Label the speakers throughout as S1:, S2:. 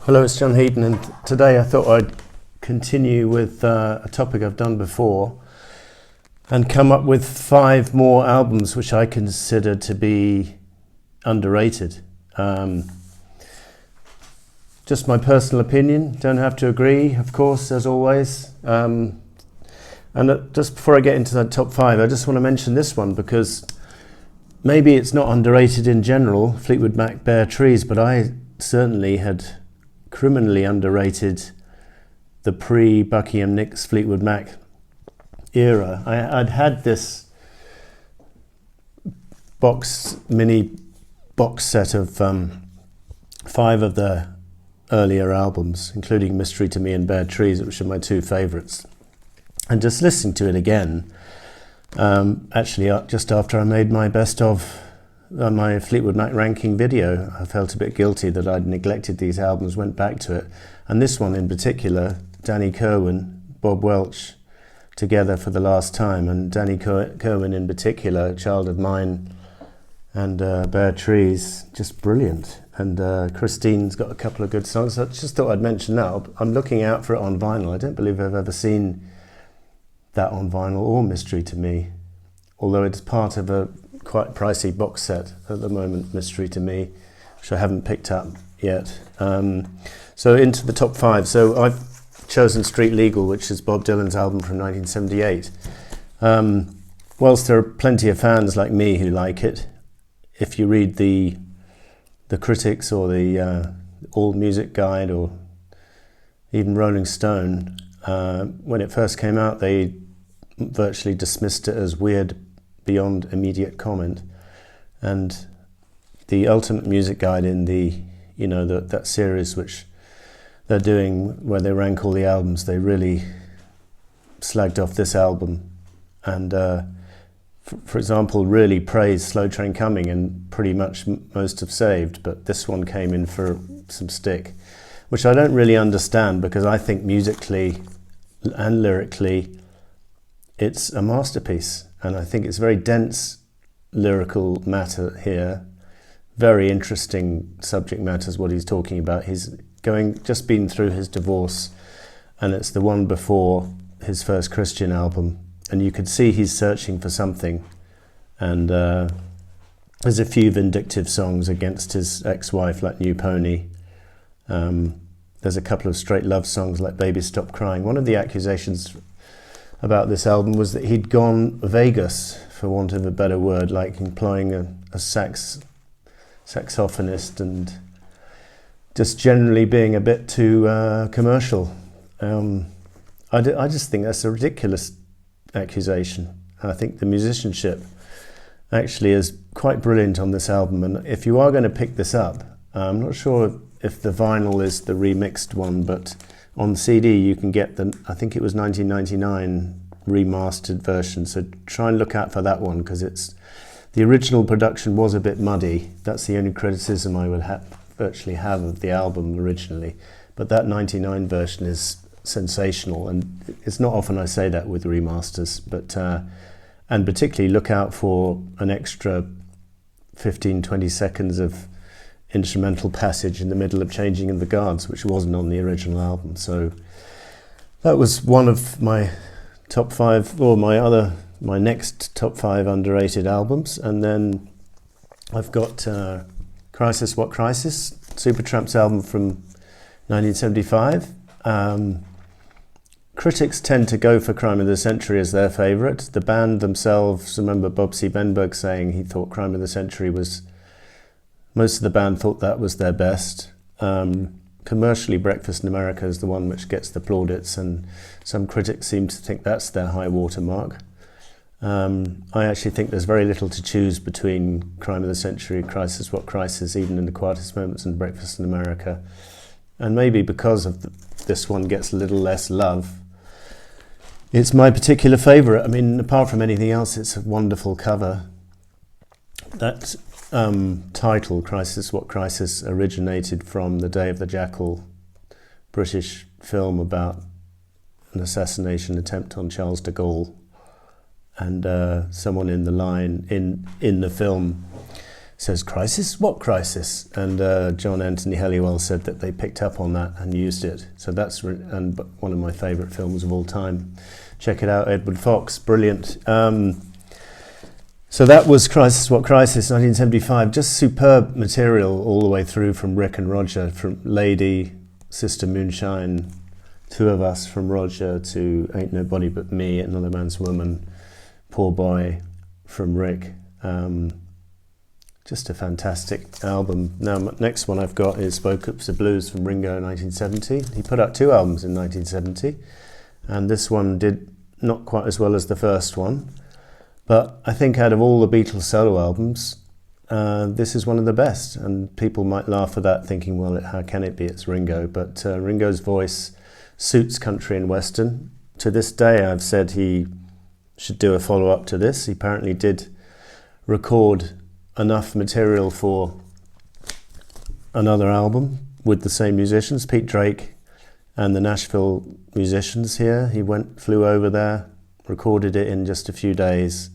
S1: Hello, it's John Heaton, and today I thought I'd continue with a topic I've done before and come up with 5 more albums which I consider to be underrated. Just my personal opinion, don't have to agree, of course, as always. And just before I get into that top 5, I just want to mention this one because maybe it's not underrated in general, Fleetwood Mac, Bare Trees, but I certainly had criminally underrated the pre-Buckingham Nix Fleetwood Mac era. I'd had this mini box set of 5 of the earlier albums, including Mystery to Me and Bare Trees, which are my 2 favourites. And just listening to it again, actually just after I made my best of my Fleetwood Mac ranking video, I felt a bit guilty that I'd neglected these albums, went back to it. And this one in particular, Danny Kirwan, Bob Welch, together for the last time. And Danny Kirwan in particular, Child of Mine and Bare Trees, just brilliant. And Christine's got a couple of good songs. I just thought I'd mention that. I'm looking out for it on vinyl. I don't believe I've ever seen that on vinyl or Mystery to Me, although it's part of a quite pricey box set at the moment, Mystery to Me, which I haven't picked up yet. So into the top 5. So I've chosen Street Legal, which is Bob Dylan's album from 1978. Whilst there are plenty of fans like me who like it, if you read the critics or the All Music Guide or even Rolling Stone, when it first came out, they virtually dismissed it as weird beyond immediate comment. And the Ultimate Music Guide in that series which they're doing where they rank all the albums, they really slagged off this album and for example really praised Slow Train Coming, and pretty much most have Saved, but this one came in for some stick, which I don't really understand because I think musically and lyrically it's a masterpiece. And I think it's very dense lyrical matter here. Very interesting subject matter is what he's talking about. He's just been through his divorce, and it's the one before his first Christian album. And you could see he's searching for something. And there's a few vindictive songs against his ex-wife, like New Pony. There's a couple of straight love songs like Baby Stop Crying. One of the accusations about this album was that he'd gone Vegas, for want of a better word, like employing a saxophonist and just generally being a bit too commercial. I just think that's a ridiculous accusation. I think the musicianship actually is quite brilliant on this album, and if you are going to pick this up, I'm not sure if the vinyl is the remixed one, but on CD you can get I think it was 1999 remastered version, so try and look out for that one, because the original production was a bit muddy. That's the only criticism I would virtually have of the album originally, but that 99 version is sensational, and it's not often I say that with remasters, but and particularly look out for an extra 15-20 seconds of instrumental passage in the middle of Changing of the Guards, which wasn't on the original album. So that was one of my top 5, or my next top 5 underrated albums. And then I've got Crisis What Crisis, Supertramp's album from 1975. Critics tend to go for Crime of the Century as their favourite. The band themselves, remember Bob C. Benberg saying he thought Crime of the Century was, most of the band thought that was their best. Commercially, Breakfast in America is the one which gets the plaudits, and some critics seem to think that's their high water mark. I actually think there's very little to choose between Crime of the Century, Crisis What Crisis, even in the quietest moments, and Breakfast in America. And maybe because of this one gets a little less love, it's my particular favourite. I mean, apart from anything else, it's a wonderful cover. That title, Crisis What Crisis, originated from The Day of the Jackal, British film about an assassination attempt on Charles de Gaulle. And someone in the line in the film says, "Crisis? What crisis?" And John Anthony Helliwell said that they picked up on that and used it. So that's and one of my favourite films of all time. Check it out, Edward Fox, brilliant. So that was Crisis, What Crisis, 1975. Just superb material all the way through from Rick and Roger, from Lady, Sister Moonshine, Two of Us from Roger, to Ain't Nobody But Me, Another Man's Woman, Poor Boy from Rick. Just a fantastic album. Now, next one I've got is Spoke Ups the Blues from Ringo, 1970. He put out 2 albums in 1970, and this one did not quite as well as the first one. But I think out of all the Beatles solo albums, this is one of the best. And people might laugh at that, thinking, well, how can it be? It's Ringo. But Ringo's voice suits country and western. To this day, I've said he should do a follow-up to this. He apparently did record enough material for another album with the same musicians, Pete Drake and the Nashville musicians here. He flew over there, recorded it in just a few days,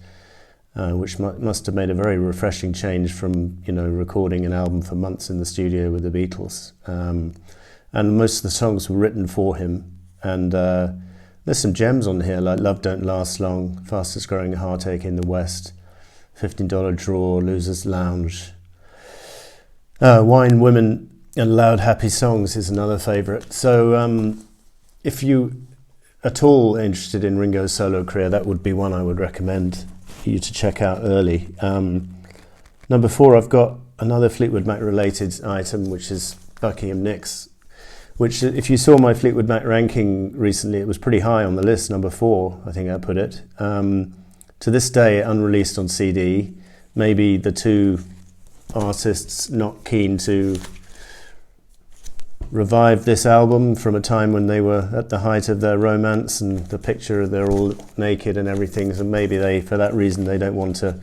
S1: which must have made a very refreshing change from, recording an album for months in the studio with the Beatles. And most of the songs were written for him. And there's some gems on here, like Love Don't Last Long, Fastest Growing Heartache in the West, $15 Drawer, Loser's Lounge. Wine, Women and Loud Happy Songs is another favourite. So if you at all interested in Ringo's solo career, that would be one I would recommend you to check out early. Number 4, I've got another Fleetwood Mac related item, which is Buckingham Nix, which, if you saw my Fleetwood Mac ranking recently, it was pretty high on the list, number 4, I think I put it. To this day, unreleased on CD. Maybe the 2 artists not keen to revive this album from a time when they were at the height of their romance, and the picture they're all naked and everything, so maybe for that reason they don't want to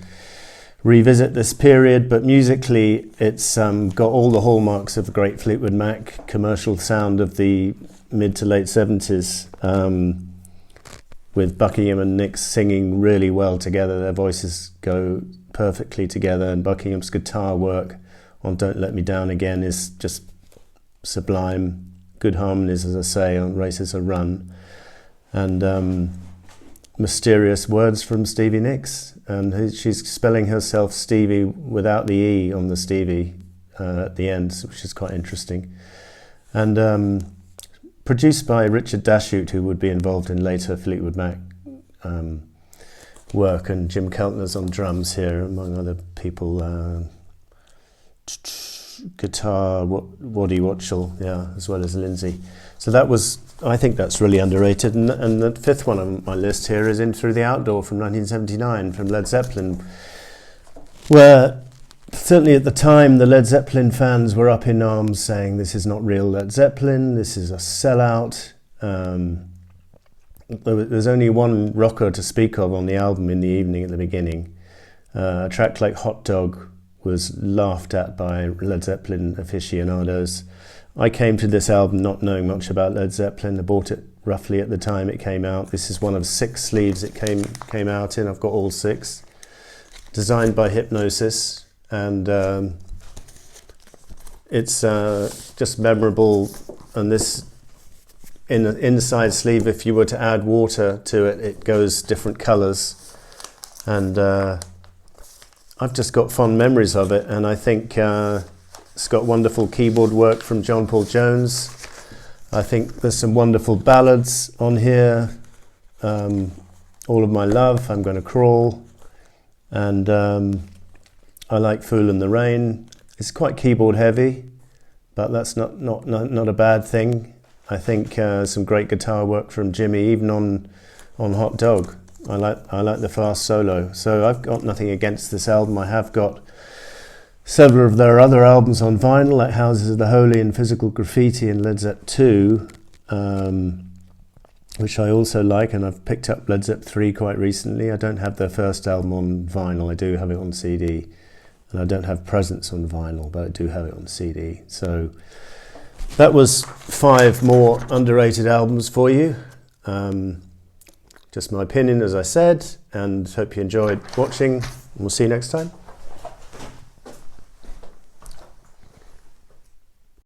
S1: revisit this period. But musically, it's got all the hallmarks of the great Fleetwood Mac commercial sound of the mid to late 70s, with Buckingham and Nix singing really well together. Their voices go perfectly together, and Buckingham's guitar work on Don't Let Me Down Again is just sublime. Good harmonies, as I say, on Races a Run. And mysterious words from Stevie Nicks. And she's spelling herself Stevie without the E on the Stevie at the end, which is quite interesting. And produced by Richard Dashute, who would be involved in later Fleetwood Mac work, and Jim Keltner's on drums here, among other people. Guitar, Waddy Watchell, as well as Lindsay. So I think that's really underrated. And the 5th one on my list here is In Through the Outdoor from 1979 from Led Zeppelin, where certainly at the time the Led Zeppelin fans were up in arms saying this is not real Led Zeppelin, this is a sellout. There's only one rocker to speak of on the album, In the Evening, at the beginning. A track like Hot Dog was laughed at by Led Zeppelin aficionados. I came to this album not knowing much about Led Zeppelin. I bought it roughly at the time it came out. This is one of 6 sleeves it came out in. I've got all 6. Designed by Hypnosis, and it's just memorable. And this, in the inside sleeve, if you were to add water to it, it goes different colours. And I've just got fond memories of it, and I think it's got wonderful keyboard work from John Paul Jones. I think there's some wonderful ballads on here. All of My Love, I'm Gonna Crawl, and I like Fool in the Rain. It's quite keyboard heavy, but that's not a bad thing. I think some great guitar work from Jimmy, even on Hot Dog. I like the fast solo. So I've got nothing against this album. I have got several of their other albums on vinyl, like Houses of the Holy and Physical Graffiti and Led Zepp 2, which I also like, and I've picked up Led Zepp 3 quite recently. I don't have their first album on vinyl. I do have it on CD. And I don't have Presence on vinyl, but I do have it on CD. So that was 5 more underrated albums for you. Just my opinion, as I said, and hope you enjoyed watching. We'll see you next time.